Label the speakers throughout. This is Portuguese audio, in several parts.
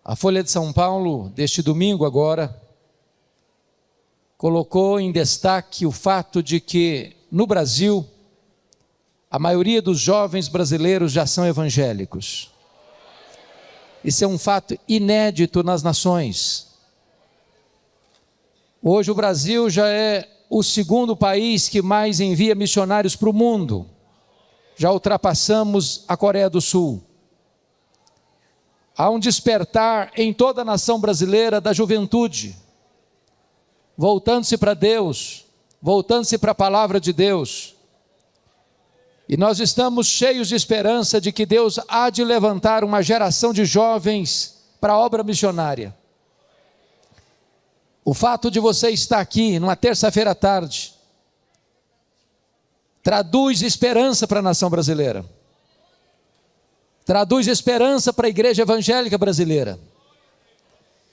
Speaker 1: A Folha de São Paulo, deste domingo agora, colocou em destaque o fato de que, no Brasil, a maioria dos jovens brasileiros já são evangélicos. Isso é um fato inédito nas nações. Hoje o Brasil já é o segundo país que mais envia missionários para o mundo. Já ultrapassamos a Coreia do Sul. Há um despertar em toda a nação brasileira da juventude, voltando-se para Deus, voltando-se para a palavra de Deus. E nós estamos cheios de esperança de que Deus há de levantar uma geração de jovens para a obra missionária. O fato de você estar aqui numa terça-feira à tarde traduz esperança para a nação brasileira. Traduz esperança para a igreja evangélica brasileira.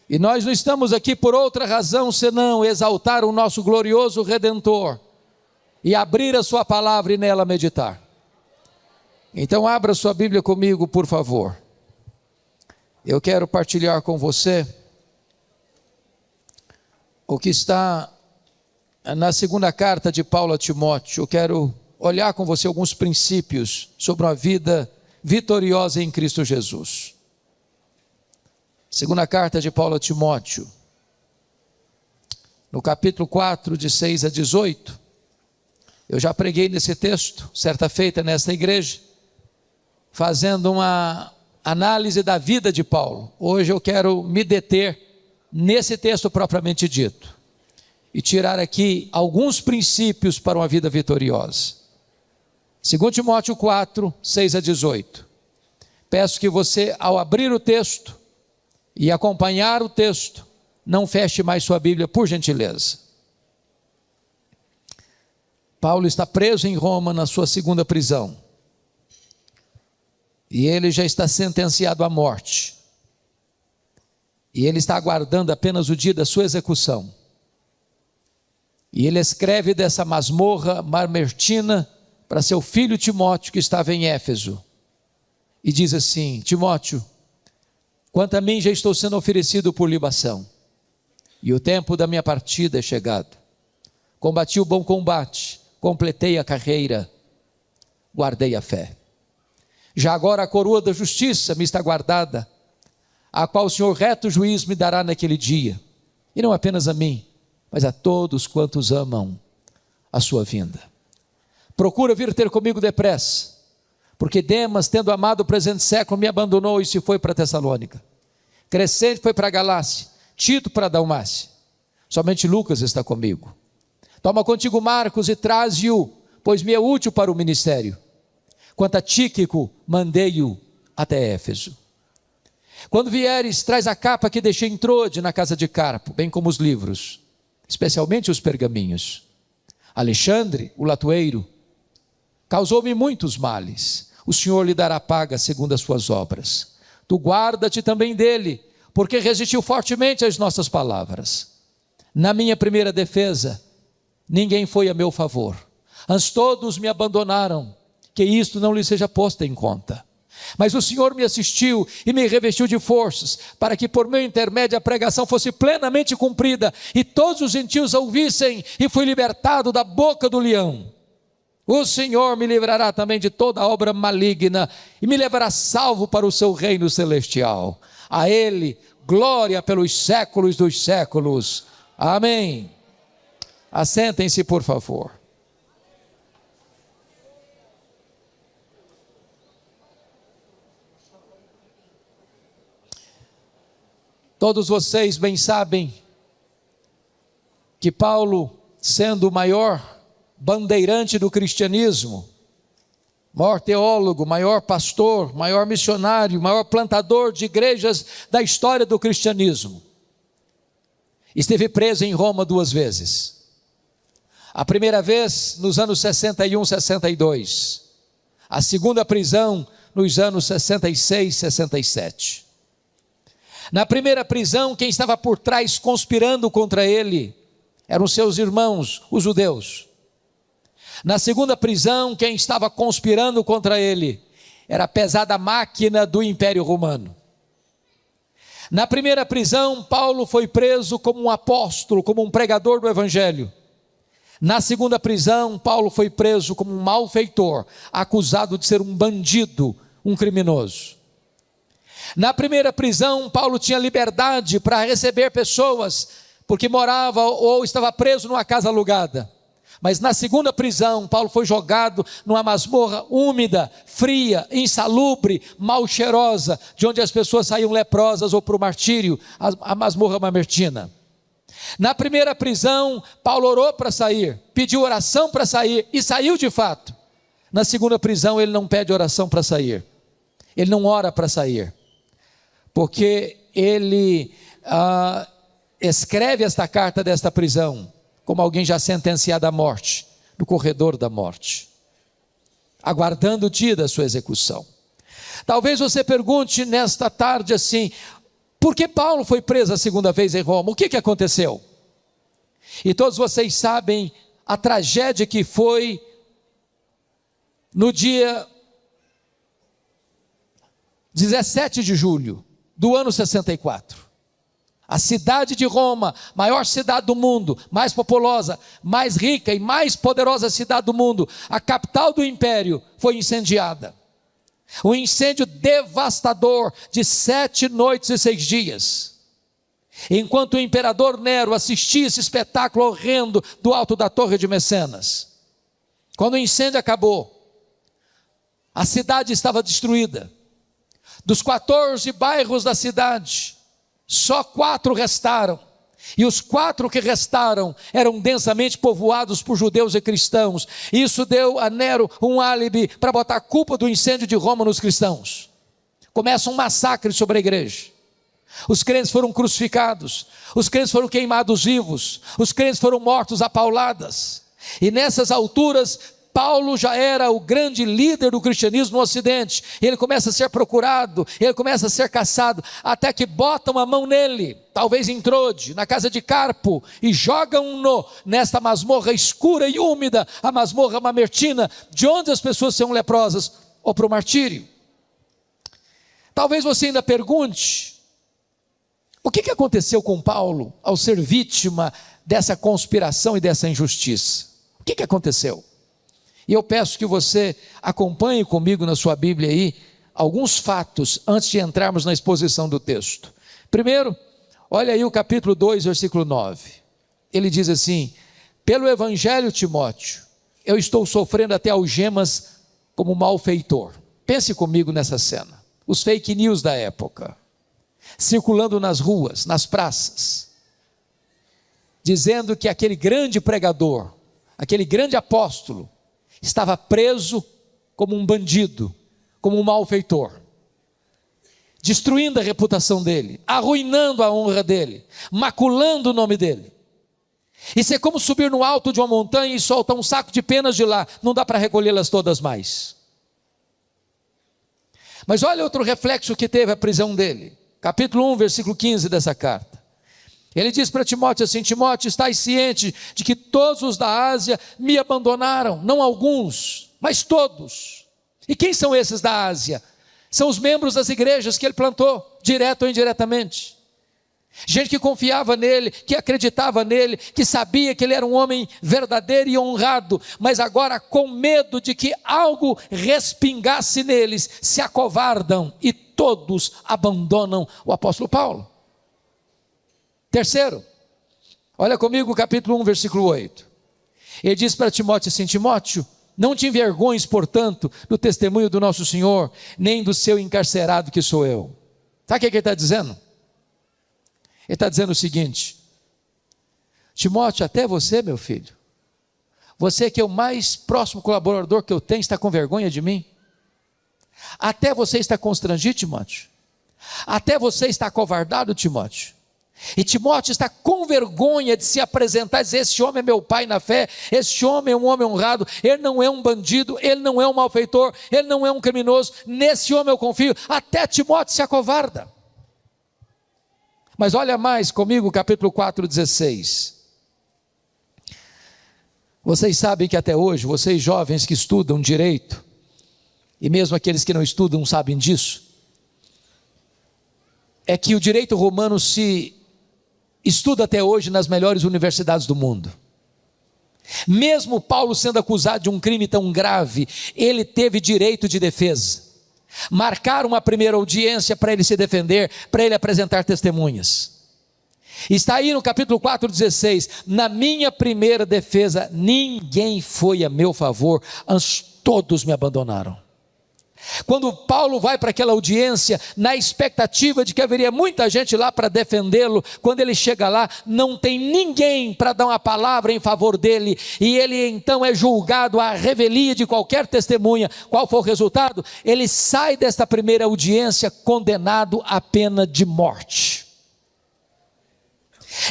Speaker 1: E nós não estamos aqui por outra razão senão exaltar o nosso glorioso Redentor e abrir a sua palavra e nela meditar. Então abra sua Bíblia comigo, por favor. Eu quero partilhar com você o que está na segunda carta de Paulo a Timóteo. Eu quero olhar com você alguns princípios sobre uma vida vitoriosa em Cristo Jesus. Segunda carta de Paulo a Timóteo, no capítulo 4, de 6 a 18, eu já preguei nesse texto, certa feita nesta igreja, fazendo uma análise da vida de Paulo. Hoje eu quero me deter nesse texto propriamente dito, e tirar aqui alguns princípios para uma vida vitoriosa. 2 Timóteo 4, 6 a 18. Peço que você, ao abrir o texto e acompanhar o texto, não feche mais sua Bíblia, por gentileza. Paulo está preso em Roma na sua segunda prisão. E ele já está sentenciado à morte. E ele está aguardando apenas o dia da sua execução. E ele escreve dessa masmorra mamertina para seu filho Timóteo, que estava em Éfeso. E diz assim: Timóteo, quanto a mim já estou sendo oferecido por libação, e o tempo da minha partida é chegado. Combati o bom combate, completei a carreira, guardei a fé. Já agora a coroa da justiça me está guardada, a qual o Senhor reto juiz me dará naquele dia, e não apenas a mim, mas a todos quantos amam a sua vinda. Procura vir ter comigo depressa, porque Demas, tendo amado o presente século, me abandonou e se foi para Tessalônica. Crescente foi para a Galácia, Tito para a Dalmácia. Somente Lucas está comigo. Toma contigo Marcos e traze-o, pois me é útil para o ministério. Quanto a Tíquico, mandei-o até Éfeso. Quando vieres, traz a capa que deixei em Trode, na casa de Carpo, bem como os livros, especialmente os pergaminhos. Alexandre, o latoeiro, causou-me muitos males. O Senhor lhe dará paga segundo as suas obras. Tu guarda-te também dele, porque resistiu fortemente às nossas palavras. Na minha primeira defesa, ninguém foi a meu favor. Antes todos me abandonaram, que isto não lhe seja posto em conta. Mas o Senhor me assistiu e me revestiu de forças, para que por meu intermédio a pregação fosse plenamente cumprida, e todos os gentios a ouvissem, e fui libertado da boca do leão. O Senhor me livrará também de toda obra maligna, e me levará salvo para o seu reino celestial. A Ele, glória pelos séculos dos séculos. Amém. Assentem-se, por favor. Todos vocês bem sabem que Paulo, sendo o maior bandeirante do cristianismo, maior teólogo, maior pastor, maior missionário, maior plantador de igrejas da história do cristianismo, esteve preso em Roma 2 vezes. A primeira vez nos anos 61, 62. A segunda prisão nos anos 66, 67. Na primeira prisão, quem estava por trás conspirando contra ele eram seus irmãos, os judeus. Na segunda prisão, quem estava conspirando contra ele era a pesada máquina do Império Romano. Na primeira prisão, Paulo foi preso como um apóstolo, como um pregador do evangelho. Na segunda prisão, Paulo foi preso como um malfeitor, acusado de ser um bandido, um criminoso. Na primeira prisão, Paulo tinha liberdade para receber pessoas, porque morava ou estava preso numa casa alugada. Mas na segunda prisão, Paulo foi jogado numa masmorra úmida, fria, insalubre, mal cheirosa, de onde as pessoas saíam leprosas ou para o martírio, a masmorra mamertina. Na primeira prisão, Paulo orou para sair, pediu oração para sair e saiu de fato. Na segunda prisão, ele não pede oração para sair, ele não ora para sair, porque ele escreve esta carta desta prisão como alguém já sentenciado à morte, no corredor da morte, aguardando o dia da sua execução. Talvez você pergunte nesta tarde assim: por que Paulo foi preso a segunda vez em Roma? O que aconteceu? E todos vocês sabem a tragédia que foi no dia 17 de julho do ano 64. A cidade de Roma, maior cidade do mundo, mais populosa, mais rica e mais poderosa cidade do mundo, a capital do império, foi incendiada. Um incêndio devastador de 7 noites e 6 dias. Enquanto o imperador Nero assistia esse espetáculo horrendo do alto da torre de Mecenas. Quando o incêndio acabou, a cidade estava destruída. Dos 14 bairros da cidade, só 4 restaram, e os 4 que restaram eram densamente povoados por judeus e cristãos. Isso deu a Nero um álibi para botar a culpa do incêndio de Roma nos cristãos. Começa um massacre sobre a igreja. Os crentes foram crucificados, os crentes foram queimados vivos, os crentes foram mortos a pauladas. E nessas alturas, Paulo já era o grande líder do cristianismo no ocidente. Ele começa a ser procurado, ele começa a ser caçado, até que botam a mão nele, talvez em Trode, na casa de Carpo, e jogam-no nesta masmorra escura e úmida, a masmorra mamertina, de onde as pessoas são leprosas, ou para o martírio. Talvez você ainda pergunte: o que aconteceu com Paulo ao ser vítima dessa conspiração e dessa injustiça? O que aconteceu? E eu peço que você acompanhe comigo na sua Bíblia aí alguns fatos antes de entrarmos na exposição do texto. Primeiro, olha aí o capítulo 2, versículo 9. Ele diz assim: pelo evangelho, Timóteo, eu estou sofrendo até algemas como malfeitor. Pense comigo nessa cena. Os fake news da época, circulando nas ruas, nas praças, dizendo que aquele grande pregador, aquele grande apóstolo, estava preso como um bandido, como um malfeitor, destruindo a reputação dele, arruinando a honra dele, maculando o nome dele. Isso é como subir no alto de uma montanha e soltar um saco de penas de lá, não dá para recolhê-las todas mais. Mas olha outro reflexo que teve a prisão dele, capítulo 1, versículo 15 dessa carta. Ele diz para Timóteo assim: Timóteo, estás ciente de que todos os da Ásia me abandonaram, não alguns, mas todos. E quem são esses da Ásia? São os membros das igrejas que ele plantou, direto ou indiretamente. Gente que confiava nele, que acreditava nele, que sabia que ele era um homem verdadeiro e honrado, mas agora com medo de que algo respingasse neles, se acovardam e todos abandonam o apóstolo Paulo. Terceiro, olha comigo o capítulo 1, versículo 8. Ele diz para Timóteo assim: Timóteo, não te envergonhes, portanto, do testemunho do nosso Senhor, nem do seu encarcerado que sou eu. Sabe o que ele está dizendo? Ele está dizendo o seguinte: Timóteo, até você, meu filho, você que é o mais próximo colaborador que eu tenho, está com vergonha de mim? Até você está constrangido, Timóteo? Até você está acovardado, Timóteo? E Timóteo está com vergonha de se apresentar e dizer: esse homem é meu pai na fé, esse homem é um homem honrado, ele não é um bandido, ele não é um malfeitor, ele não é um criminoso, nesse homem eu confio. Até Timóteo se acovarda. Mas olha mais comigo, capítulo 4, 16. Vocês sabem que até hoje, vocês jovens que estudam direito, e mesmo aqueles que não estudam sabem disso, é que o direito romano se estuda até hoje nas melhores universidades do mundo. Mesmo Paulo sendo acusado de um crime tão grave, ele teve direito de defesa. Marcaram uma primeira audiência para ele se defender, para ele apresentar testemunhas. Está aí no capítulo 4:16, na minha primeira defesa, ninguém foi a meu favor, antes todos me abandonaram. Quando Paulo vai para aquela audiência, na expectativa de que haveria muita gente lá para defendê-lo, quando ele chega lá, não tem ninguém para dar uma palavra em favor dele, e ele então é julgado à revelia de qualquer testemunha. Qual foi o resultado? Ele sai desta primeira audiência condenado à pena de morte.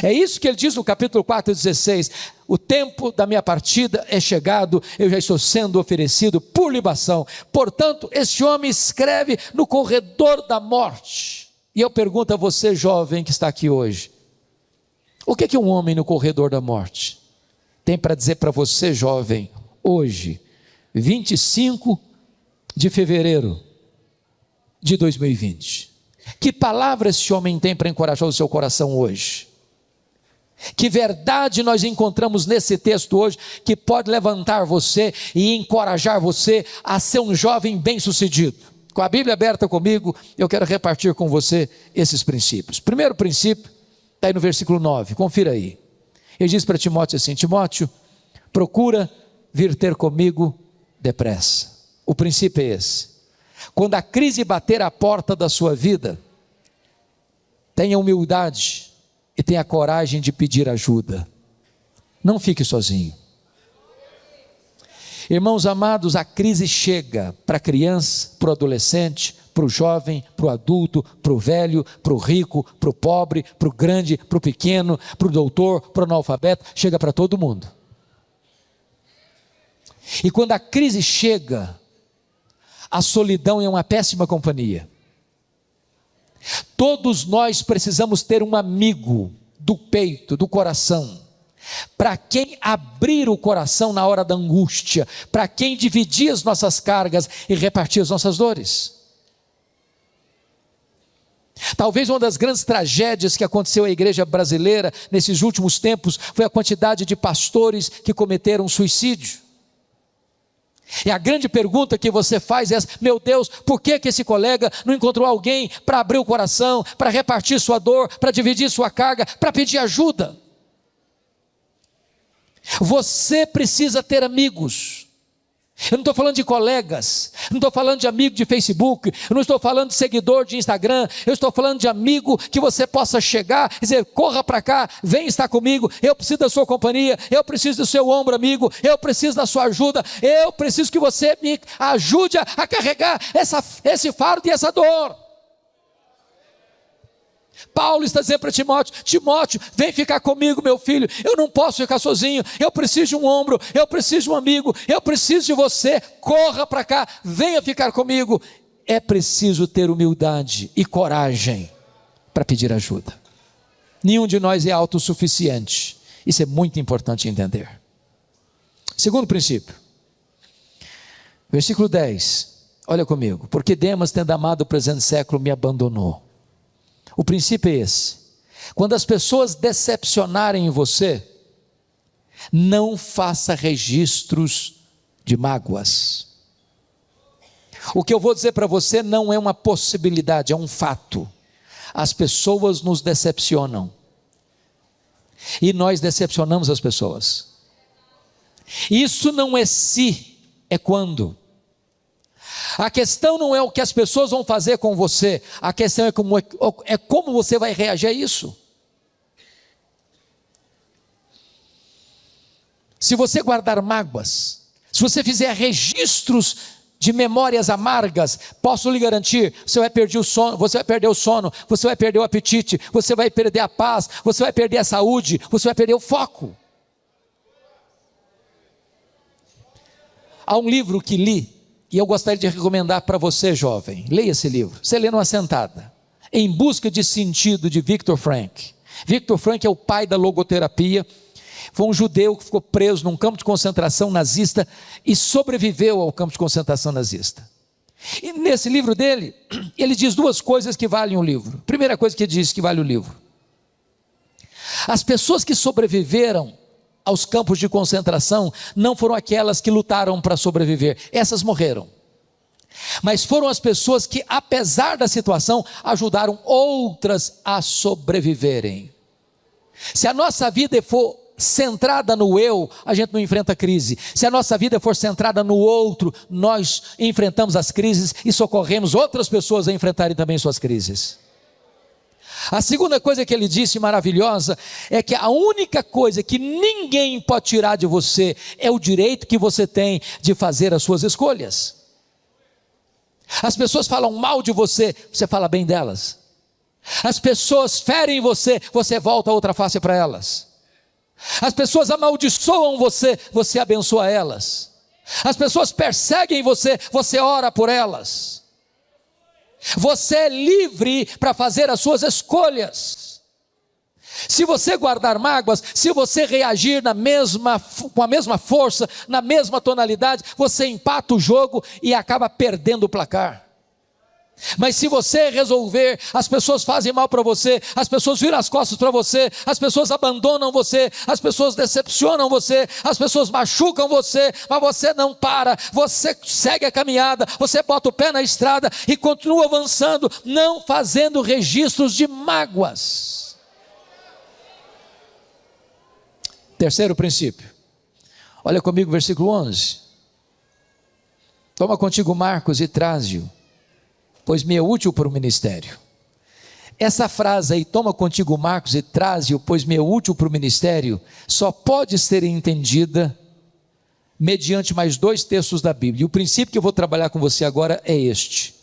Speaker 1: É isso que ele diz no capítulo 4:16, o tempo da minha partida é chegado, eu já estou sendo oferecido por libação. Portanto, esse homem escreve no corredor da morte. E eu pergunto a você, jovem que está aqui hoje, o que um homem no corredor da morte tem para dizer para você, jovem, hoje, 25 de fevereiro de 2020? Que palavra esse homem tem para encorajar o seu coração hoje? Que verdade nós encontramos nesse texto hoje que pode levantar você e encorajar você a ser um jovem bem-sucedido? Com a Bíblia aberta comigo, eu quero repartir com você esses princípios. Primeiro princípio está aí no versículo 9, confira aí. Ele diz para Timóteo assim: Timóteo, procura vir ter comigo depressa. O princípio é esse: quando a crise bater à porta da sua vida, tenha humildade e tenha coragem de pedir ajuda. Não fique sozinho. Irmãos amados, a crise chega para a criança, para o adolescente, para o jovem, para o adulto, para o velho, para o rico, para o pobre, para o grande, para o pequeno, para o doutor, para o analfabeto, chega para todo mundo. E quando a crise chega, a solidão é uma péssima companhia. Todos nós precisamos ter um amigo do peito, do coração, para quem abrir o coração na hora da angústia, para quem dividir as nossas cargas e repartir as nossas dores. Talvez uma das grandes tragédias que aconteceu à igreja brasileira nesses últimos tempos foi a quantidade de pastores que cometeram suicídio. E a grande pergunta que você faz é: meu Deus, por que esse colega não encontrou alguém para abrir o coração, para repartir sua dor, para dividir sua carga, para pedir ajuda? Você precisa ter amigos. Eu não estou falando de colegas, não estou falando de amigo de Facebook, eu não estou falando de seguidor de Instagram, eu estou falando de amigo que você possa chegar e dizer: corra para cá, vem estar comigo, eu preciso da sua companhia, eu preciso do seu ombro amigo, eu preciso da sua ajuda, eu preciso que você me ajude a carregar esse fardo e essa dor. Paulo está dizendo para Timóteo: Timóteo, vem ficar comigo, meu filho, eu não posso ficar sozinho, eu preciso de um ombro, eu preciso de um amigo, eu preciso de você, corra para cá, venha ficar comigo. É preciso ter humildade e coragem para pedir ajuda. Nenhum de nós é autossuficiente, isso é muito importante entender. Segundo princípio, versículo 10, olha comigo: porque Demas, tendo amado o presente século, me abandonou. O princípio é esse: quando as pessoas decepcionarem em você, não faça registros de mágoas. O que eu vou dizer para você não é uma possibilidade, é um fato. As pessoas nos decepcionam, e nós decepcionamos as pessoas. Isso não é se, é quando. A questão não é o que as pessoas vão fazer com você, a questão é como você vai reagir a isso. Se você guardar mágoas, se você fizer registros de memórias amargas, posso lhe garantir, você vai perder o sono, você vai perder o apetite, você vai perder a paz, você vai perder a saúde, você vai perder o foco. Há um livro que li, e eu gostaria de recomendar para você, jovem. Leia esse livro, você lê numa sentada. Em Busca de Sentido, de Viktor Frankl. Viktor Frankl é o pai da logoterapia. Foi um judeu que ficou preso num campo de concentração nazista e sobreviveu ao campo de concentração nazista. E nesse livro dele, ele diz duas coisas que valem o livro. Primeira coisa que ele diz que vale o livro: as pessoas que sobreviveram aos campos de concentração não foram aquelas que lutaram para sobreviver, essas morreram. Mas foram as pessoas que, apesar da situação, ajudaram outras a sobreviverem. Se a nossa vida for centrada no eu, a gente não enfrenta crise. Se a nossa vida for centrada no outro, nós enfrentamos as crises e socorremos outras pessoas a enfrentarem também suas crises. A segunda coisa que ele disse, maravilhosa, é que a única coisa que ninguém pode tirar de você é o direito que você tem de fazer as suas escolhas. As pessoas falam mal de você, você fala bem delas. As pessoas ferem você, você volta a outra face para elas. As pessoas amaldiçoam você, você abençoa elas. As pessoas perseguem você, você ora por elas. Você é livre para fazer as suas escolhas. Se você guardar mágoas, se você reagir com a mesma força, na mesma tonalidade, você empata o jogo e acaba perdendo o placar. Mas se você resolver, as pessoas fazem mal para você, as pessoas viram as costas para você, as pessoas abandonam você, as pessoas decepcionam você, as pessoas machucam você, mas você não para, você segue a caminhada, você bota o pé na estrada e continua avançando, não fazendo registros de mágoas. Terceiro princípio, olha comigo o versículo 11, toma contigo Marcos e traze-o, pois me é útil para o ministério. Essa frase aí, toma contigo Marcos e traze-o, pois me é útil para o ministério, só pode ser entendida mediante mais dois textos da Bíblia. E o princípio que eu vou trabalhar com você agora é este: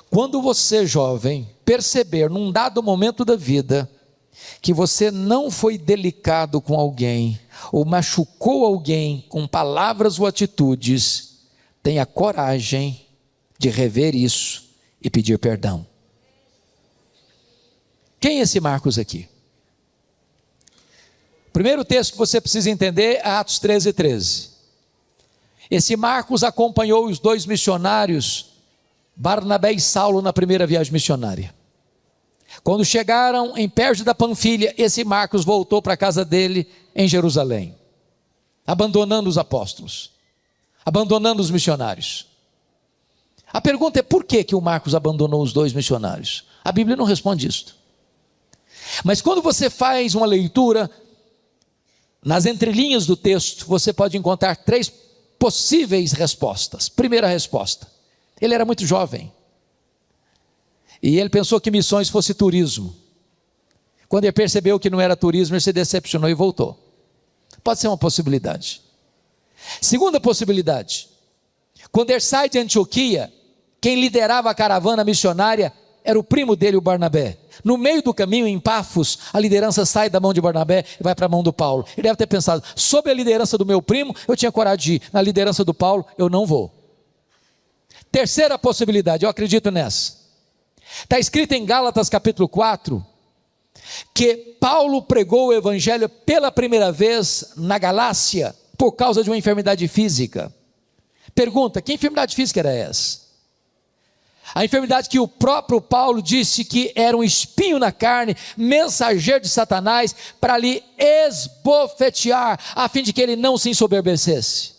Speaker 1: quando você, jovem, perceber num dado momento da vida que você não foi delicado com alguém, ou machucou alguém com palavras ou atitudes, tenha coragem de rever isso e pedir perdão. Quem é esse Marcos aqui? Primeiro texto que você precisa entender é Atos 13:13. Esse Marcos acompanhou os dois missionários, Barnabé e Saulo, na primeira viagem missionária. Quando chegaram em Perge da Panfilha, esse Marcos voltou para a casa dele em Jerusalém, abandonando os apóstolos, abandonando os missionários. A pergunta é: por que o Marcos abandonou os dois missionários? A Bíblia não responde isso. Mas quando você faz uma leitura, nas entrelinhas do texto, você pode encontrar três possíveis respostas. Primeira resposta: ele era muito jovem, e ele pensou que missões fosse turismo. Quando ele percebeu que não era turismo, ele se decepcionou e voltou. Pode ser uma possibilidade. Segunda possibilidade: quando ele sai de Antioquia, quem liderava a caravana missionária era o primo dele, o Barnabé. No meio do caminho, em Pafos, a liderança sai da mão de Barnabé e vai para a mão do Paulo. Ele deve ter pensado: sob a liderança do meu primo, eu tinha coragem de ir. Na liderança do Paulo, eu não vou. Terceira possibilidade, eu acredito nessa. Está escrito em Gálatas capítulo 4, que Paulo pregou o evangelho pela primeira vez na Galácia, por causa de uma enfermidade física. Pergunta: que enfermidade física era essa? A enfermidade que o próprio Paulo disse que era um espinho na carne, mensageiro de Satanás, para lhe esbofetear, a fim de que ele não se ensoberbecesse.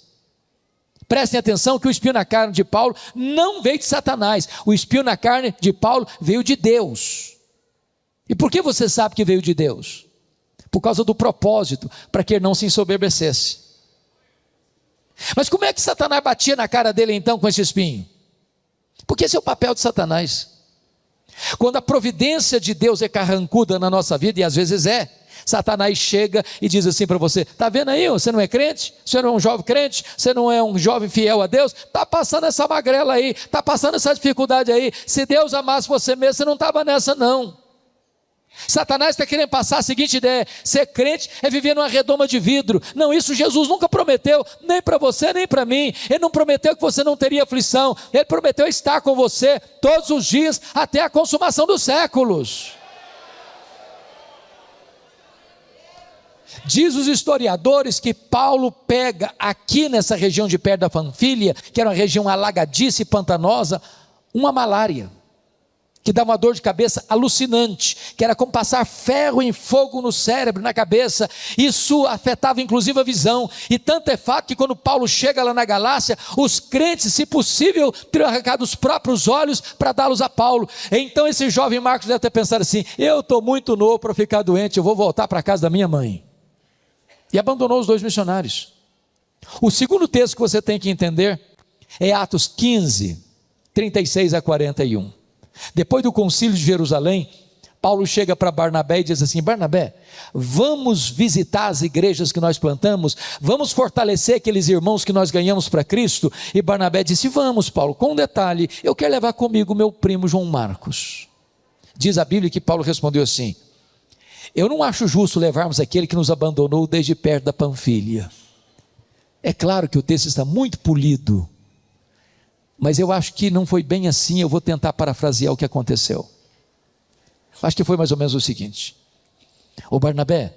Speaker 1: Prestem atenção que o espinho na carne de Paulo não veio de Satanás, o espinho na carne de Paulo veio de Deus. E por que você sabe que veio de Deus? Por causa do propósito, para que ele não se ensoberbecesse. Mas como é que Satanás batia na cara dele então com esse espinho? Porque esse é o papel de Satanás. Quando a providência de Deus é carrancuda na nossa vida, e às vezes é, Satanás chega e diz assim para você: está vendo aí, você não é crente? Você não é um jovem crente? Você não é um jovem fiel a Deus? Está passando essa magrela aí, está passando essa dificuldade aí. Se Deus amasse você mesmo, você não estava nessa não. Satanás está querendo passar a seguinte ideia: ser crente é viver numa redoma de vidro. Não, isso Jesus nunca prometeu, nem para você nem para mim. Ele não prometeu que você não teria aflição. Ele prometeu estar com você todos os dias até a consumação dos séculos. Diz os historiadores que Paulo pega aqui nessa região de Perge da Panfilha, que era uma região alagadiça e pantanosa, uma malária, que dá uma dor de cabeça alucinante, que era como passar ferro em fogo no cérebro, na cabeça. Isso afetava inclusive a visão, e tanto é fato que quando Paulo chega lá na Galácia, os crentes, se possível, teriam arrancado os próprios olhos para dá-los a Paulo. Então esse jovem Marcos deve ter pensado assim: eu estou muito novo para ficar doente, eu vou voltar para a casa da minha mãe. E abandonou os 2 missionários. O segundo texto que você tem que entender é Atos 15, 36 a 41. Depois do concílio de Jerusalém, Paulo chega para Barnabé e diz assim: Barnabé, vamos visitar as igrejas que nós plantamos, vamos fortalecer aqueles irmãos que nós ganhamos para Cristo. E Barnabé disse: vamos, Paulo, com um detalhe, eu quero levar comigo meu primo João Marcos. Diz a Bíblia que Paulo respondeu assim: eu não acho justo levarmos aquele que nos abandonou desde perto da Panfilha. É claro que o texto está muito polido, mas eu acho que não foi bem assim. Eu vou tentar parafrasear o que aconteceu. Acho que foi mais ou menos o seguinte: ô Barnabé,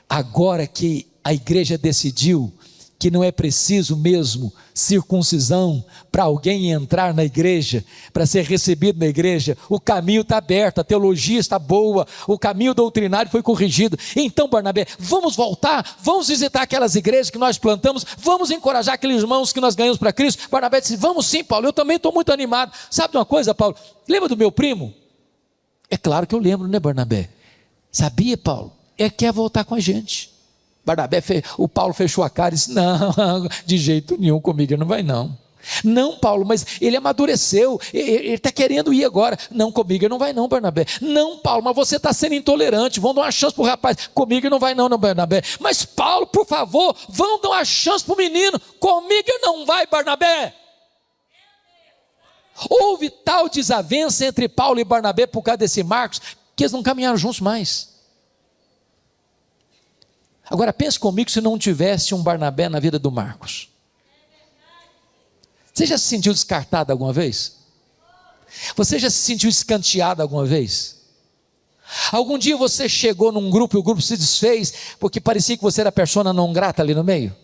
Speaker 1: agora que a igreja decidiu que não é preciso mesmo circuncisão para alguém entrar na igreja, para ser recebido na igreja, o caminho está aberto, a teologia está boa, o caminho doutrinário foi corrigido. Então, Barnabé, vamos voltar, vamos visitar aquelas igrejas que nós plantamos, vamos encorajar aqueles irmãos que nós ganhamos para Cristo. Barnabé disse: vamos sim, Paulo, eu também estou muito animado. Sabe de uma coisa, Paulo? Lembra do meu primo? É claro que eu lembro, né, Barnabé? Sabia, Paulo? Quer voltar com a gente. Barnabé, o Paulo fechou a cara e disse: não, de jeito nenhum, comigo ele não vai não. Não, Paulo, mas ele amadureceu, ele está querendo ir agora. Não, comigo ele não vai não, Barnabé. Não, Paulo, mas você está sendo intolerante, vão dar uma chance para o rapaz. Comigo ele não vai não, Barnabé. Mas Paulo, por favor, vão dar uma chance para o menino. Comigo ele não vai, Barnabé. Houve tal desavença entre Paulo e Barnabé por causa desse Marcos, que eles não caminharam juntos mais. Agora pense comigo, se não tivesse um Barnabé na vida do Marcos. Você já se sentiu descartado alguma vez? Você já se sentiu escanteado alguma vez? Algum dia você chegou num grupo e o grupo se desfez porque parecia que você era persona não grata ali no meio?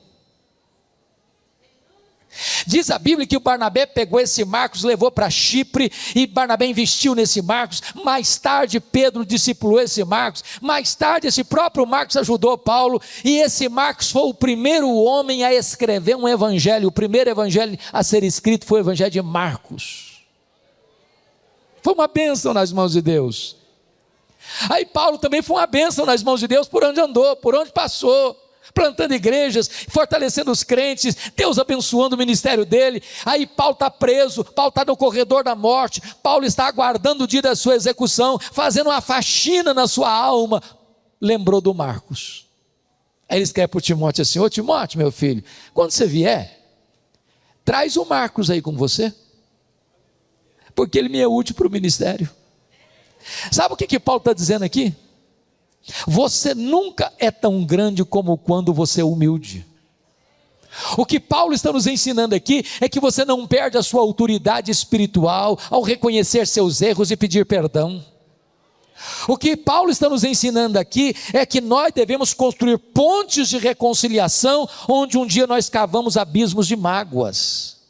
Speaker 1: Diz a Bíblia que o Barnabé pegou esse Marcos, levou para Chipre, e Barnabé investiu nesse Marcos. Mais tarde Pedro discipulou esse Marcos, mais tarde esse próprio Marcos ajudou Paulo, e esse Marcos foi o primeiro homem a escrever um evangelho. O primeiro evangelho a ser escrito foi o evangelho de Marcos. Foi uma bênção nas mãos de Deus. Aí Paulo também foi uma bênção nas mãos de Deus por onde andou, por onde passou, plantando igrejas, fortalecendo os crentes, Deus abençoando o ministério dele. Aí Paulo está preso, Paulo está no corredor da morte, Paulo está aguardando o dia da sua execução, fazendo uma faxina na sua alma. Lembrou do Marcos. Aí ele escreve para o Timóteo assim: ô Timóteo, meu filho, quando você vier, traz o Marcos aí com você, porque ele me é útil para o ministério. Sabe o que Paulo está dizendo aqui? Você nunca é tão grande como quando você é humilde. O que Paulo está nos ensinando aqui é que você não perde a sua autoridade espiritual ao reconhecer seus erros e pedir perdão. O que Paulo está nos ensinando aqui é que nós devemos construir pontes de reconciliação onde um dia nós cavamos abismos de mágoas.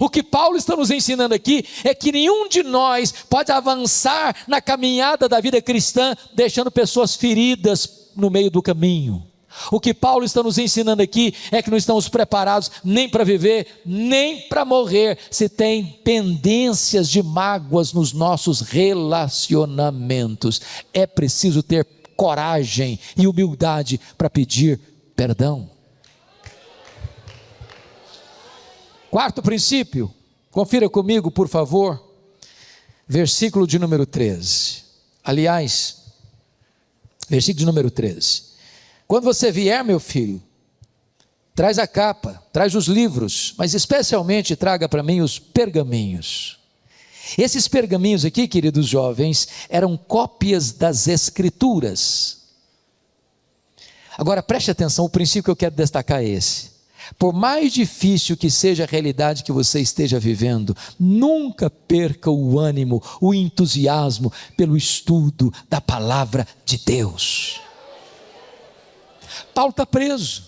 Speaker 1: O que Paulo está nos ensinando aqui é que nenhum de nós pode avançar na caminhada da vida cristã deixando pessoas feridas no meio do caminho. O que Paulo está nos ensinando aqui é que não estamos preparados nem para viver, nem para morrer, se tem pendências de mágoas nos nossos relacionamentos. É preciso ter coragem e humildade para pedir perdão. Quarto princípio, confira comigo, por favor, versículo de número 13. Aliás, versículo de número 13. Quando você vier, meu filho, traz a capa, traz os livros, mas especialmente traga para mim os pergaminhos. Esses pergaminhos aqui, queridos jovens, eram cópias das Escrituras. Agora preste atenção, o princípio que eu quero destacar é esse. Por mais difícil que seja a realidade que você esteja vivendo, nunca perca o ânimo, o entusiasmo pelo estudo da palavra de Deus. Paulo está preso,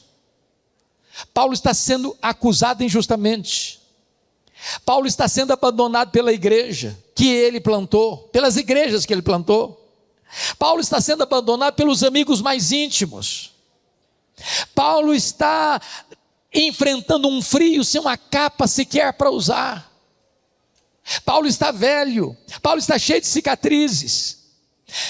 Speaker 1: Paulo está sendo acusado injustamente, Paulo está sendo abandonado pela igreja que ele plantou, pelas igrejas que ele plantou. Paulo está sendo abandonado pelos amigos mais íntimos. Paulo está enfrentando um frio sem uma capa sequer para usar. Paulo está velho, Paulo está cheio de cicatrizes,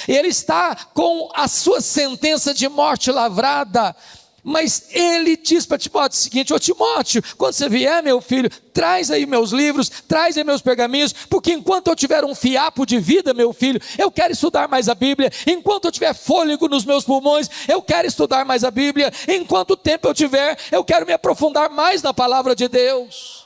Speaker 1: ele está com a sua sentença de morte lavrada, mas ele diz para Timóteo o seguinte: ô Timóteo, quando você vier, meu filho, traz aí meus livros, traz aí meus pergaminhos, porque enquanto eu tiver um fiapo de vida, meu filho, eu quero estudar mais a Bíblia. Enquanto eu tiver fôlego nos meus pulmões, eu quero estudar mais a Bíblia. Enquanto tempo eu tiver, eu quero me aprofundar mais na palavra de Deus.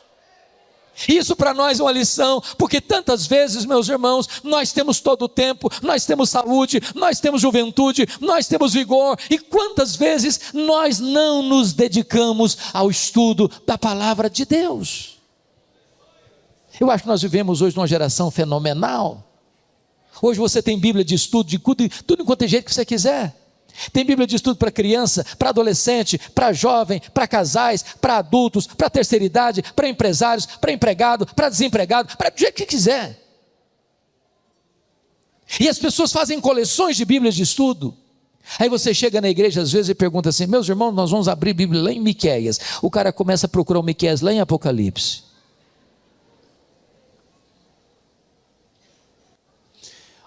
Speaker 1: Isso para nós é uma lição, porque tantas vezes, meus irmãos, nós temos todo o tempo, nós temos saúde, nós temos juventude, nós temos vigor, e quantas vezes nós não nos dedicamos ao estudo da palavra de Deus? Eu acho que nós vivemos hoje numa geração fenomenal. Hoje você tem Bíblia de estudo, de tudo enquanto é jeito que você quiser. Tem Bíblia de estudo para criança, para adolescente, para jovem, para casais, para adultos, para terceira idade, para empresários, para empregado, para desempregado, para do jeito que quiser. E as pessoas fazem coleções de Bíblias de estudo. Aí você chega na igreja às vezes e pergunta assim: meus irmãos, nós vamos abrir Bíblia lá em Miqueias. O cara começa a procurar o Miqueias lá em Apocalipse.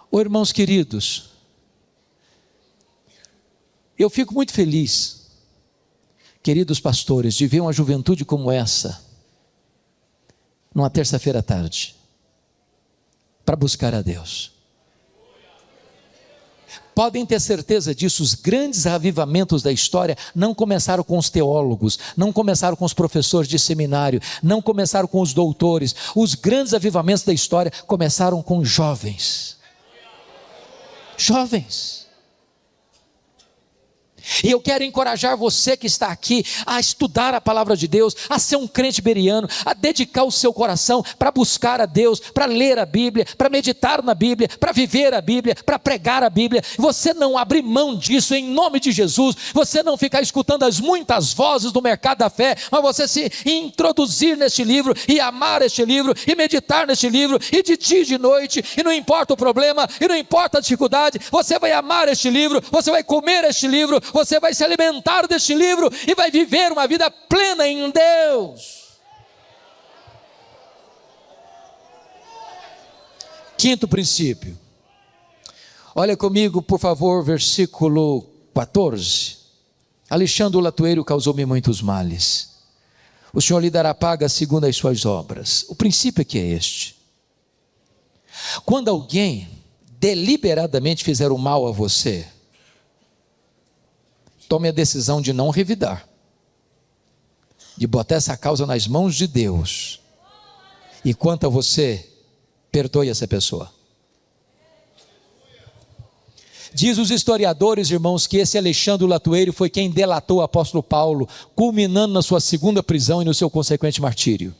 Speaker 1: Ô irmãos queridos, eu fico muito feliz, queridos pastores, de ver uma juventude como essa, numa terça-feira à tarde, para buscar a Deus. Podem ter certeza disso, os grandes avivamentos da história não começaram com os teólogos, não começaram com os professores de seminário, não começaram com os doutores. Os grandes avivamentos da história começaram com jovens. Jovens. E eu quero encorajar você que está aqui a estudar a palavra de Deus, a ser um crente bereano, a dedicar o seu coração para buscar a Deus, para ler a Bíblia, para meditar na Bíblia, para viver a Bíblia, para pregar a Bíblia. Você não abrir mão disso em nome de Jesus, você não ficar escutando as muitas vozes do mercado da fé, mas você se introduzir neste livro e amar este livro e meditar neste livro, e de dia e de noite, e não importa o problema, e não importa a dificuldade, você vai amar este livro, você vai comer este livro, você vai se alimentar deste livro e vai viver uma vida plena em Deus. Quinto princípio. Olha comigo, por favor, versículo 14. Alexandre o latoeiro causou-me muitos males. O Senhor lhe dará paga segundo as suas obras. O princípio aqui é este: quando alguém deliberadamente fizer o mal a você, tome a decisão de não revidar, de botar essa causa nas mãos de Deus, e quanto a você, perdoe essa pessoa. Diz os historiadores, irmãos, que esse Alexandre o latoeiro foi quem delatou o apóstolo Paulo, culminando na sua segunda prisão e no seu consequente martírio.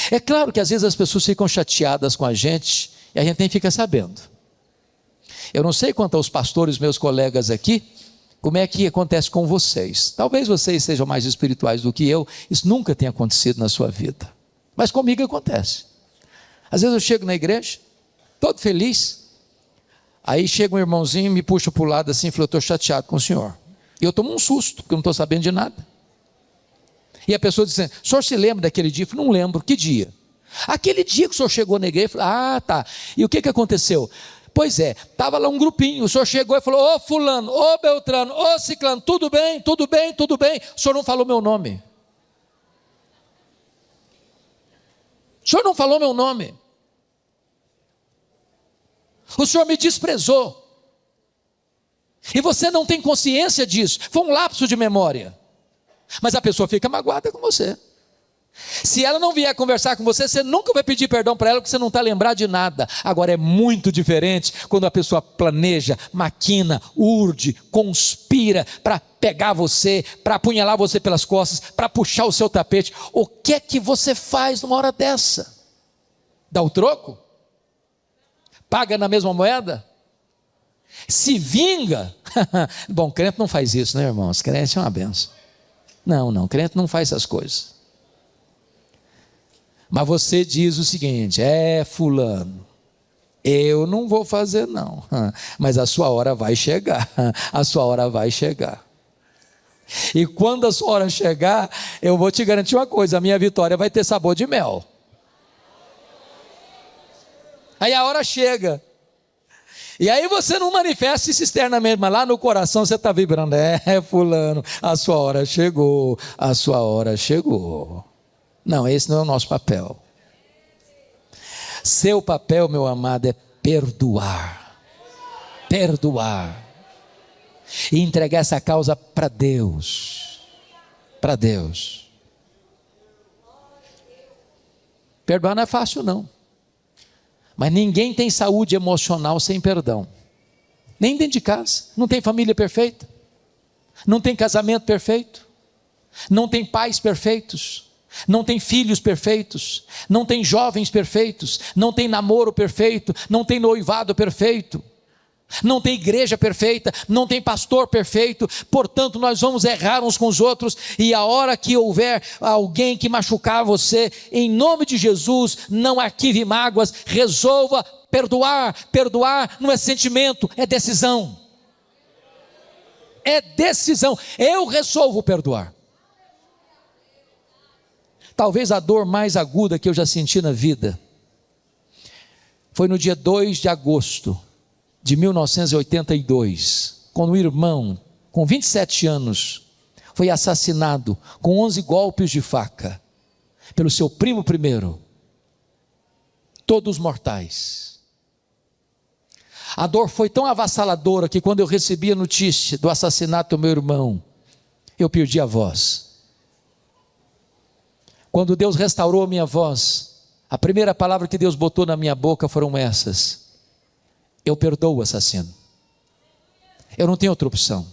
Speaker 1: É claro que às vezes as pessoas ficam chateadas com a gente, e a gente nem fica sabendo. Eu não sei quanto aos pastores, meus colegas aqui, como é que acontece com vocês. Talvez vocês sejam mais espirituais do que eu, isso nunca tem acontecido na sua vida, mas comigo acontece. Às vezes eu chego na igreja, todo feliz, aí chega um irmãozinho e me puxa para o lado assim e fala: eu estou chateado com o senhor. E eu tomo um susto, porque eu não estou sabendo de nada. E a pessoa diz assim: o senhor se lembra daquele dia? Eu falo: não lembro. Que dia? Aquele dia que o senhor chegou na igreja. Eu falei: ah, tá. E o que aconteceu? Pois é, estava lá um grupinho, o senhor chegou e falou: ô fulano, ô Beltrano, ô ciclano, tudo bem, tudo bem, tudo bem. O senhor não falou meu nome. O senhor não falou meu nome. O senhor me desprezou. E você não tem consciência disso. Foi um lapso de memória. Mas a pessoa fica magoada com você. Se ela não vier conversar com você, você nunca vai pedir perdão para ela, porque você não está lembrado de nada. Agora é muito diferente quando a pessoa planeja, maquina, urde, conspira para pegar você, para apunhalar você pelas costas, para puxar o seu tapete. O que é que você faz numa hora dessa? Dá o troco? Paga na mesma moeda? Se vinga? Bom, crente não faz isso, né, irmãos? Crente é uma benção. Não, crente não faz essas coisas. Mas você diz o seguinte: fulano, eu não vou fazer não, mas a sua hora vai chegar, a sua hora vai chegar. E quando a sua hora chegar, eu vou te garantir uma coisa: a minha vitória vai ter sabor de mel. Aí a hora chega, e aí você não manifesta isso externamente, mas lá no coração você está vibrando: fulano, a sua hora chegou, a sua hora chegou. Não, esse não é o nosso papel. Seu papel, meu amado, é perdoar, perdoar, e entregar essa causa para Deus, para Deus. Perdoar não é fácil não, mas ninguém tem saúde emocional sem perdão, nem dentro de casa. Não tem família perfeita, não tem casamento perfeito, não tem pais perfeitos, não tem filhos perfeitos, não tem jovens perfeitos, não tem namoro perfeito, não tem noivado perfeito, não tem igreja perfeita, não tem pastor perfeito. Portanto, nós vamos errar uns com os outros, e a hora que houver alguém que machucar você, em nome de Jesus, não arquive mágoas, resolva perdoar. Perdoar não é sentimento, é decisão. É decisão. Eu resolvo perdoar. Talvez a dor mais aguda que eu já senti na vida foi no dia 2 de agosto de 1982, quando um irmão com 27 anos foi assassinado com 11 golpes de faca pelo seu primo primeiro, todos mortais. A dor foi tão avassaladora que quando eu recebi a notícia do assassinato do meu irmão, eu perdi a voz. Quando Deus restaurou a minha voz, a primeira palavra que Deus botou na minha boca foram essas: eu perdoo o assassino. Eu não tenho outra opção.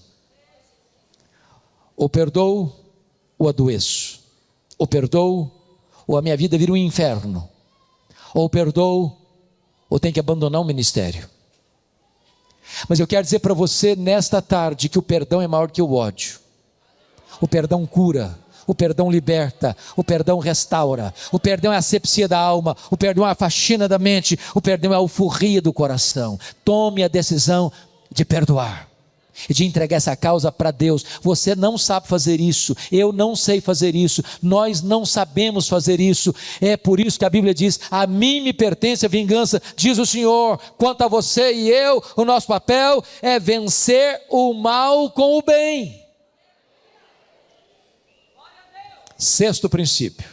Speaker 1: Ou perdoo, ou adoeço. Ou perdoo, ou a minha vida vira um inferno. Ou perdoo, ou tenho que abandonar o ministério. Mas eu quero dizer para você nesta tarde que o perdão é maior que o ódio. O perdão cura. O perdão liberta, o perdão restaura, o perdão é a asepsia da alma, o perdão é a faxina da mente, o perdão é a alforria do coração. Tome a decisão de perdoar e de entregar essa causa para Deus. Você não sabe fazer isso, eu não sei fazer isso, nós não sabemos fazer isso. É por isso que a Bíblia diz: a mim me pertence a vingança, diz o Senhor. Quanto a você e eu, o nosso papel é vencer o mal com o bem. Sexto princípio,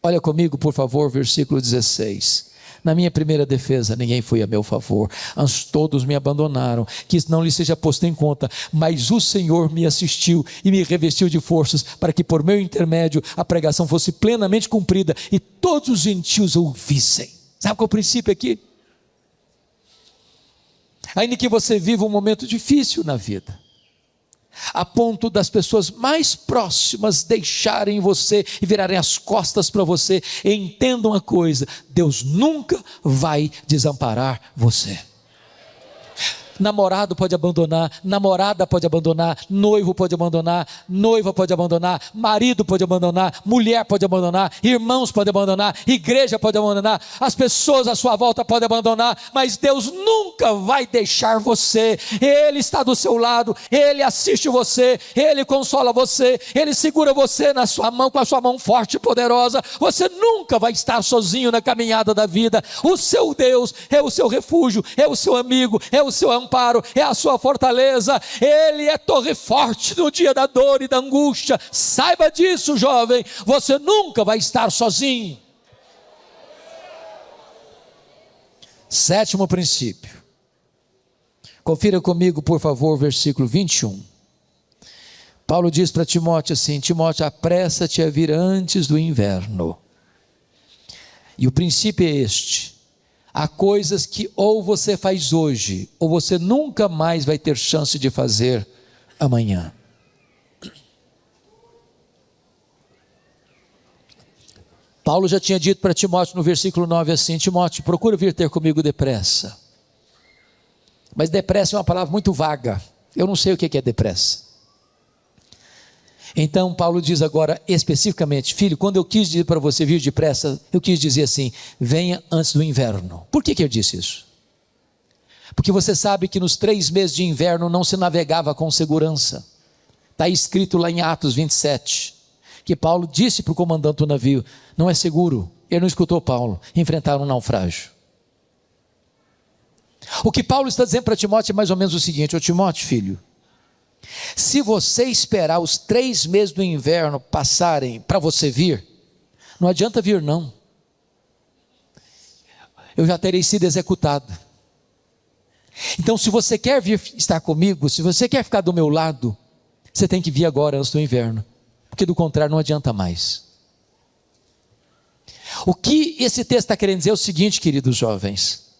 Speaker 1: olha comigo por favor, versículo 16. Na minha primeira defesa, ninguém foi a meu favor, antes todos me abandonaram, que isso não lhe seja posto em conta, mas o Senhor me assistiu e me revestiu de forças, para que por meu intermédio a pregação fosse plenamente cumprida, e todos os gentios ouvissem. Sabe qual é o princípio aqui? Ainda que você viva um momento difícil na vida, a ponto das pessoas mais próximas deixarem você e virarem as costas para você, entendam uma coisa: Deus nunca vai desamparar você. Namorado pode abandonar, namorada pode abandonar, noivo pode abandonar, noiva pode abandonar, marido pode abandonar, mulher pode abandonar, irmãos podem abandonar, igreja pode abandonar, as pessoas à sua volta podem abandonar, mas Deus nunca vai deixar você. Ele está do seu lado, Ele assiste você, Ele consola você, Ele segura você na sua mão, com a sua mão forte e poderosa. Você nunca vai estar sozinho na caminhada da vida. O seu Deus é o seu refúgio, é o seu amigo, é o seu amparo, é a sua fortaleza. Ele é torre forte no dia da dor e da angústia. Saiba disso, jovem, você nunca vai estar sozinho. Sétimo princípio, confira comigo por favor, versículo 21. Paulo diz para Timóteo assim: Timóteo, apressa-te a vir antes do inverno. E o princípio é este: há coisas que ou você faz hoje, ou você nunca mais vai ter chance de fazer amanhã. Paulo já tinha dito para Timóteo no versículo 9 assim: Timóteo, procura vir ter comigo depressa. Mas depressa é uma palavra muito vaga, eu não sei o que é depressa. Então Paulo diz agora especificamente: filho, quando eu quis dizer para você vir depressa, eu quis dizer assim: venha antes do inverno. Por que eu disse isso? Porque você sabe que nos 3 meses de inverno não se navegava com segurança. Está escrito lá em Atos 27, que Paulo disse para o comandante do navio: não é seguro. Ele não escutou Paulo, enfrentaram um naufrágio. O que Paulo está dizendo para Timóteo é mais ou menos o seguinte: ô Timóteo, filho, se você esperar os 3 meses do inverno passarem para você vir, não adianta vir não, eu já terei sido executado. Então se você quer vir estar comigo, se você quer ficar do meu lado, você tem que vir agora antes do inverno, porque do contrário não adianta mais. O que esse texto está querendo dizer é o seguinte, queridos jovens: